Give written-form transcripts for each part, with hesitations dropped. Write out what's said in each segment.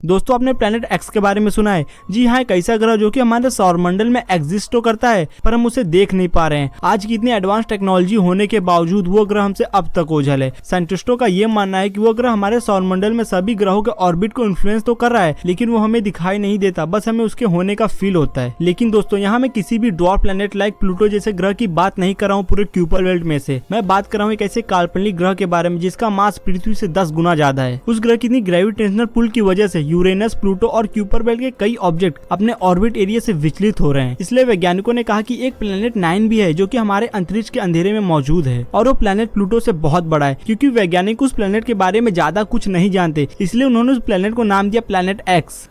दोस्तों आपने planet x के बारे में सुना है। जी हाँ, एक ऐसा ग्रह जो कि हमारे सौरमंडल में एग्जिस्ट तो करता है पर हम उसे देख नहीं पा रहे हैं। आज की इतनी एडवांस टेक्नोलॉजी होने के बावजूद वो ग्रह हमसे अब तक ओझल है। साइंटिस्टों का ये मानना है कि वो ग्रह हमारे सौरमंडल में सभी ग्रहों के ऑर्बिट को इन्फ्लुएंस तो कर रहा है, लेकिन वो हमें दिखाई नहीं देता, बस हमें उसके होने का फील होता है। लेकिन दोस्तों यहाँ मैं किसी भी ड्वार्फ प्लेनेट लाइक प्लूटो जैसे ग्रह की बात नहीं कर रहा हूँ पूरे क्यूपर बेल्ट में से। मैं बात कर रहा हूँ एक ऐसे काल्पनिक ग्रह के बारे में जिसका मास पृथ्वी से 10 गुना ज्यादा है। उस ग्रह की इतनी ग्रेविटेशनल पुल की वजह से यूरेनस, प्लूटो और क्यूपर बेल्ट के कई ऑब्जेक्ट अपने ऑर्बिट एरिया से विचलित हो रहे हैं। इसलिए वैज्ञानिकों ने कहा कि एक प्लेनेट 9 भी है जो कि हमारे अंतरिक्ष के अंधेरे में मौजूद है और वो प्लेनेट प्लूटो से बहुत बड़ा है। क्योंकि वैज्ञानिक उस प्लेनेट के बारे में ज्यादा कुछ नहीं जानते, इसलिए उन्होंने उस प्लेनेट को नाम दिया प्लेनेट एक्स।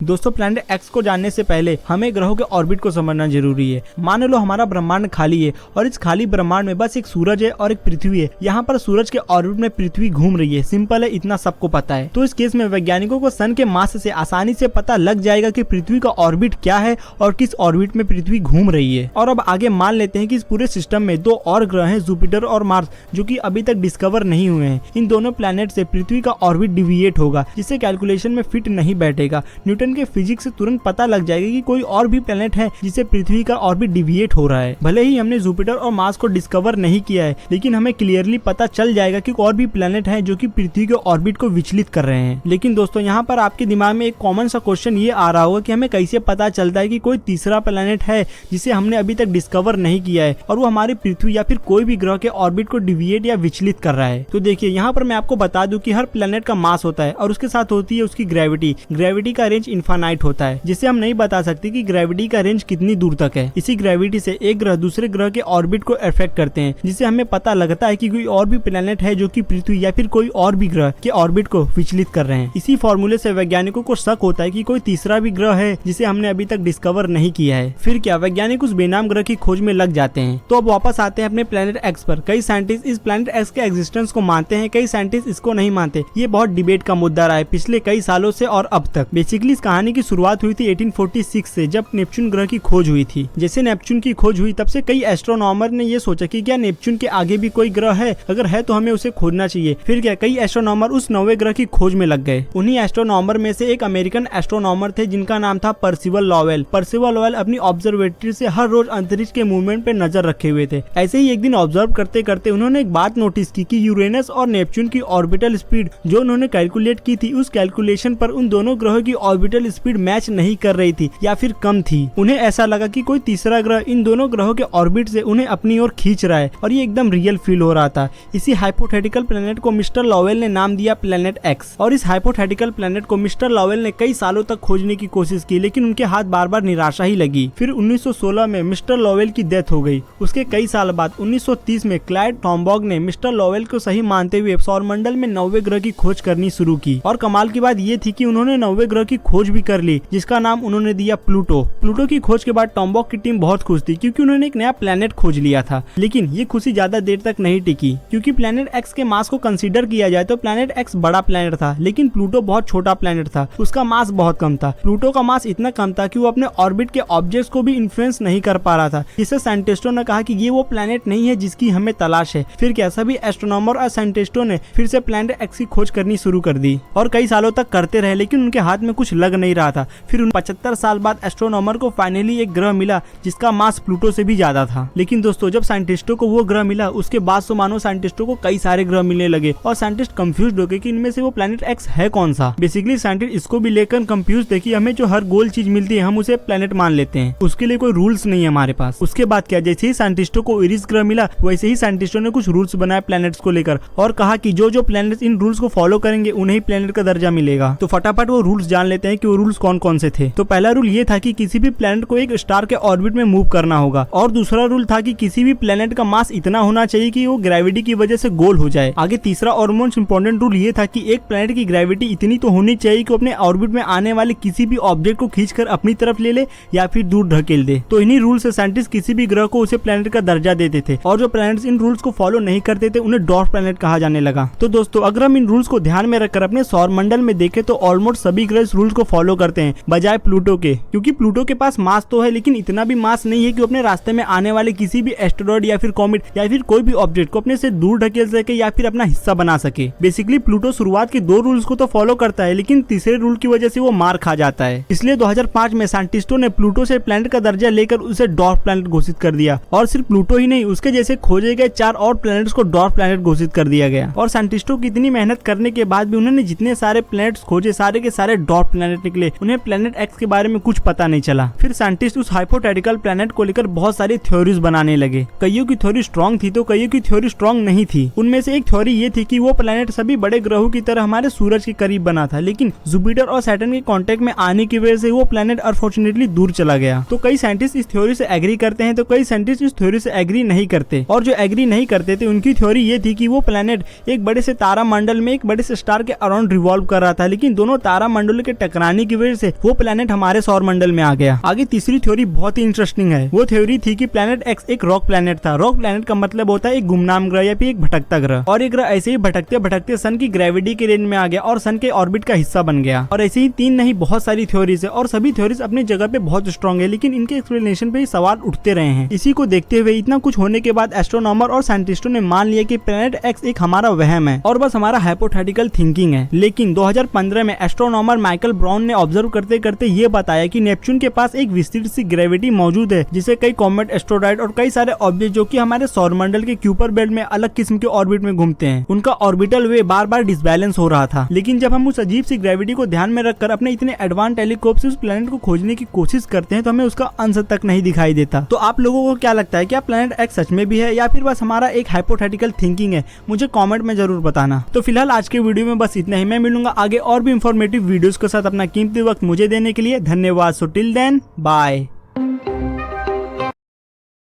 दोस्तों प्लेनेट एक्स को जानने से पहले हमें ग्रहों के ऑर्बिट को समझना जरूरी है। मान लो हमारा ब्रह्मांड खाली है और इस खाली ब्रह्मांड में बस एक सूरज है और एक पृथ्वी है। यहाँ पर सूरज के ऑर्बिट में पृथ्वी घूम रही है। सिंपल है, इतना सबको पता है। तो इस केस में वैज्ञानिकों को सन के मास से आसानी से पता लग जाएगा कि पृथ्वी का ऑर्बिट क्या है और किस ऑर्बिट में पृथ्वी घूम रही है। और अब आगे मान लेते हैं कि इस पूरे सिस्टम में 2 और ग्रह हैं, जुपिटर और मार्स, जो कि अभी तक डिस्कवर नहीं हुए हैं। इन दोनों प्लेनेट से पृथ्वी का ऑर्बिट डिविएट होगा, जिससे कैलकुलेशन में फिट नहीं बैठेगा। न्यूटन के फिजिक्स से तुरंत पता लग जाएगा कि कोई और भी प्लेनेट है जिसे पृथ्वी का ऑर्बिट डिविएट हो रहा है। भले ही हमने जुपिटर और मार्स को डिस्कवर नहीं किया है, लेकिन हमें क्लियरली पता चल जाएगा कि और भी प्लेनेट हैं जो कि पृथ्वी के ऑर्बिट को विचलित कर रहे हैं। लेकिन दोस्तों यहाँ पर आपके दिमाग में एक कॉमन सा क्वेश्चन ये आ रहा होगा कि हमें कैसे पता चलता है कि कोई तीसरा प्लेनेट है जिसे हमने अभी तक डिस्कवर नहीं किया है और वो हमारी पृथ्वी या फिर कोई भी ग्रह के ऑर्बिट को डिविएट या विचलित कर रहा है। तो देखिए यहाँ पर मैं आपको बता दूं कि हर प्लेनेट का मास होता है और उसके साथ होती है उसकी ग्रेविटी। ग्रेविटी का रेंज इनफाइनाइट होता है, जिससे हम नहीं बता सकते कि ग्रेविटी का रेंज कितनी दूर तक है। इसी ग्रेविटी से एक ग्रह दूसरे ग्रह के ऑर्बिट को अफेक्ट करते हैं, जिससे हमें पता लगता है कि कोई और भी प्लेनेट है जो कि पृथ्वी या फिर कोई और भी ग्रह के ऑर्बिट को विचलित कर रहे हैं। इसी फॉर्मूले से वैज्ञानिकों को शक होता है कि कोई तीसरा भी ग्रह है जिसे हमने अभी तक डिस्कवर नहीं किया है। फिर क्या वैज्ञानिक उस बेनाम ग्रह की खोज में लग जाते हैं। तो अब वापस आते हैं अपने प्लेनेट एक्स पर। कई साइंटिस्ट इस प्लेनेट एक्स के एग्जिस्टेंस को मानते हैं, कई साइंटिस्ट इसको नहीं मानते। ये बहुत डिबेट का मुद्दा रहा है पिछले कई सालों से और अब तक। बेसिकली इस कहानी की शुरुआत हुई थी 1846 से, जब नेपच्यून ग्रह की खोज हुई थी। जैसे नेपच्यून की खोज हुई तब से कई एस्ट्रोनॉमर ने ये सोचा कि क्या नेपच्यून के आगे भी कोई ग्रह है, अगर है तो हमें उसे खोजना चाहिए। फिर क्या कई एस्ट्रोनॉमर उस 9वें ग्रह की खोज में लग गए। उन्हीं एस्ट्रोनॉमर में से एक अमेरिकन एस्ट्रोनॉमर थे जिनका नाम था पर्सिवल लॉवेल। पर्सिवल लॉवेल अपनी ऑब्जर्वेटरी से हर रोज अंतरिक्ष के मूवमेंट पे नजर रखे हुए थे। ऐसे ही एक दिन ऑब्जर्व करते करते उन्होंने एक बात नोटिस की कि यूरेनस और नेपच्यून की ऑर्बिटल स्पीड जो उन्होंने कैलकुलेट की थी, उस कैलकुलेशन पर उन दोनों ग्रहों की ऑर्बिटल स्पीड मैच नहीं कर रही थी या फिर कम थी। उन्हें ऐसा लगा कि कोई तीसरा ग्रह इन दोनों ग्रहों के ऑर्बिट से उन्हें अपनी ओर खींच रहा है और ये एकदम रियल फील हो रहा था। इसी हाइपोथेटिकल प्लेनेट को मिस्टर लॉवेल ने नाम दिया प्लेनेट एक्स। और इस हाइपोथेटिकल प्लेनेट को मिस्टर लॉवेल ने कई सालों तक खोजने की कोशिश की, लेकिन उनके हाथ बार बार निराशा ही लगी। फिर 1916 में मिस्टर लॉवेल की डेथ हो गई। उसके कई साल बाद 1930 में क्लाइड टॉम्बॉग ने मिस्टर लॉवेल को सही मानते हुए सौरमंडल में 9वें ग्रह की खोज करनी शुरू की। और कमाल की बात ये थी कि उन्होंने 9वें ग्रह की खोज भी कर ली, जिसका नाम उन्होंने दिया प्लूटो। प्लूटो की खोज के बाद टॉम्बॉग की टीम बहुत खुश थी क्योंकि उन्होंने एक नया प्लेनेट खोज लिया था। लेकिन ये खुशी ज्यादा देर तक नहीं टिकी, क्योंकि प्लेनेट एक्स के मास को कंसीडर किया जाए तो प्लेनेट एक्स बड़ा प्लेनेट था, लेकिन प्लूटो बहुत छोटा प्लेनेट था। उसका मास बहुत कम था। प्लूटो का मास इतना कम था कि वो अपने ऑर्बिट के ऑब्जेक्ट्स को भी इन्फ्लुएंस नहीं कर पा रहा था, जिससे साइंटिस्टों ने कहा कि ये वो प्लेनेट नहीं है जिसकी हमें तलाश है। फिर क्या सभी एस्ट्रोनॉमर और साइंटिस्टों ने फिर से प्लेनेट एक्स की खोज करनी शुरू कर दी और कई सालों तक करते रहे, लेकिन उनके हाथ में कुछ लग नहीं रहा था। फिर 75 साल बाद एस्ट्रोनॉमर को फाइनली एक ग्रह मिला जिसका मास प्लूटो से भी ज्यादा था। लेकिन दोस्तों जब साइंटिस्टों को वो ग्रह मिला उसके बाद तो मानो साइंटिस्टों को कई सारे ग्रह मिलने लगे और साइंटिस्ट कंफ्यूज हो गए कि इनमें से वो प्लेनेट एक्स है कौन सा। बेसिकली साइंटिस्ट इसको भी लेकर कंफ्यूज थे कि हमें जो हर गोल चीज मिलती है हम उसे प्लेनेट मान लेते हैं, उसके लिए कोई रूल्स नहीं है हमारे पास। उसके बाद क्या, जैसे ही साइंटिस्टों को इरिस ग्रह मिला वैसे ही साइंटिस्टों ने कुछ रूल्स बनाए प्लेनेट्स को लेकर और कहा कि जो जो प्लेनेट्स इन रूल्स को फॉलो करेंगे उन्हें ही प्लेनेट का दर्जा मिलेगा। तो फटाफट वो रूल्स जान लेते हैं कि वो रूल्स कौन कौन से थे। तो पहला रूल ये था कि किसी भी प्लेनेट को एक स्टार के ऑर्बिट में मूव करना होगा और दूसरा रूल था कि किसी भी प्लेनेट का मास इतना होना चाहिए कि वो ग्रेविटी की वजह से गोल हो जाए। आगे तीसरा और मोस्ट इंपॉर्टेंट रूल ये था कि एक प्लेनेट की ग्रेविटी इतनी तो होनी चाहिए कि अपने ऑर्बिट में आने वाले किसी भी ऑब्जेक्ट को खींचकर अपनी तरफ ले ले या फिर दूर ढकेल दे। तो इन्हीं रूल से साइंटिस्ट किसी भी ग्रह को उसे प्लेनेट का दर्जा देते थे और जो प्लेनेट्स इन रूल्स को फॉलो नहीं करते थे उन्हें डॉर्फ प्लेनेट कहा जाने लगा। तो दोस्तों अगर हम इन रूल्स को ध्यान में रखकर अपने सौरमंडल में देखें तो ऑलमोस्ट सभी ग्रह इस रूल्स को फॉलो करते हैं बजाय प्लूटो के, क्योंकि प्लूटो के पास मास तो है लेकिन इतना भी मास नहीं है कि अपने रास्ते में आने वाले किसी भी एस्टेरॉयड या फिर कॉमेट या फिर कोई भी ऑब्जेक्ट को अपने से दूर ढकेल सके या फिर अपना हिस्सा बना सके। बेसिकली प्लूटो शुरुआत के 2 रूल्स को तो फॉलो करता है लेकिन तीसरे रूल की वजह से वो मार खा जाता है। इसलिए 2005 में साइंटिस्टों ने प्लूटो से प्लैनेट का दर्जा लेकर उसे डॉर्फ प्लैनेट घोषित कर दिया और सिर्फ प्लूटो ही नहीं उसके जैसे खोजे गए 4 और प्लैनेट्स को डॉर्फ प्लैनेट घोषित कर दिया गया। और साइंटिस्टों की इतनी मेहनत करने के बाद भी उन्होंने जितने सारे प्लैनेट्स खोजे सारे के सारे डॉर्फ प्लैनेट निकले, उन्हें प्लैनेट एक्स के बारे में कुछ पता नहीं चला। फिर साइंटिस्ट उस हाइपोथेटिकल प्लैनेट को लेकर बहुत सारी थ्योरीज बनाने लगे। कईयों की थ्योरी स्ट्रॉन्ग थी तो कईयों की थ्योरी स्ट्रॉन्ग नहीं थी। उनमें से एक थ्योरी ये थी कि वो प्लैनेट सभी बड़े ग्रहों की तरह हमारे सूरज के करीब बना था, लेकिन जुपिटर और सैटर्न के कांटेक्ट में आने की वजह से वो प्लैनेट अनफॉर्चुनेटली दूर चला गया। तो कई साइंटिस्ट इस थ्योरी से एग्री करते हैं तो कई साइंटिस्ट इस थ्योरी से एग्री नहीं करते। और जो एग्री नहीं करते थे उनकी थ्योरी ये थी कि वो प्लैनेट एक बड़े से तारा मंडल में एक बड़े से स्टार के अराउंड रिवॉल्व कर रहा था, लेकिन दोनों तारा मंडलों के टकराने की वजह से वो प्लैनेट हमारे सौर मंडल में आ गया। आगे तीसरी थ्योरी बहुत ही इंटरेस्टिंग है। वो थ्योरी थी कि प्लैनेट एक्स एक रॉक प्लैनेट था। रॉक प्लैनेट का मतलब होता है एक गुमनाम ग्रह या फिर एक भटकता ग्रह, और एक ग्रह ऐसे ही भटकते भटकते सन की ग्रेविटी के रेंज में आ गया और सन के ऑर्बिट का हिस्सा बन गया। और ऐसे ही 3 नहीं बहुत सारी थ्योरीज है और सभी थ्योरीज अपनी जगह पे बहुत स्ट्रॉन्ग है, लेकिन इनके एक्सप्लेनेशन पे ही सवाल उठते रहे हैं। इसी को देखते हुए इतना कुछ होने के बाद एस्ट्रोनॉमर और साइंटिस्टों ने मान लिया कि प्लैनेट एक्स एक हमारा वहम है और बस हमारा हाइपोथेटिकल थिंकिंग है। लेकिन 2015 में एस्ट्रोनॉमर माइकल ब्राउन ने ऑब्जर्व करते करते ये बताया कि नेपच्यून के पास एक विस्तृत सी ग्रेविटी मौजूद है, जिसे कई कॉमेट, एस्ट्रोइड और कई सारे ऑब्जेक्ट जो कि हमारे सौरमंडल के क्यूपर बेल्ट में अलग किस्म के ऑर्बिट में घूमते हैं, उनका ऑर्बिटल वे बार बार डिसबैलेंस हो रहा था। लेकिन जब हम उस अजीब सी ग्रेविटी को ध्यान में रखकर अपने इतने एडवांस टेलीस्कोप से उस प्लैनेट को खोजने की कोशिश करते हैं तो हमें उसका अंश तक नहीं दिखाई देता। तो आप लोगों को क्या लगता है, क्या प्लैनेट एक्स सच में भी है या फिर बस हमारा एक हाइपोथेटिकल थिंकिंग है? मुझे कमेंट में जरूर बताना। तो फिलहाल आज के वीडियो में बस इतना ही। मैं मिलूंगा आगे और भी इंफॉर्मेटिव वीडियोस के साथ। अपना कीमती वक्त मुझे देने के लिए धन्यवाद। So till then bye.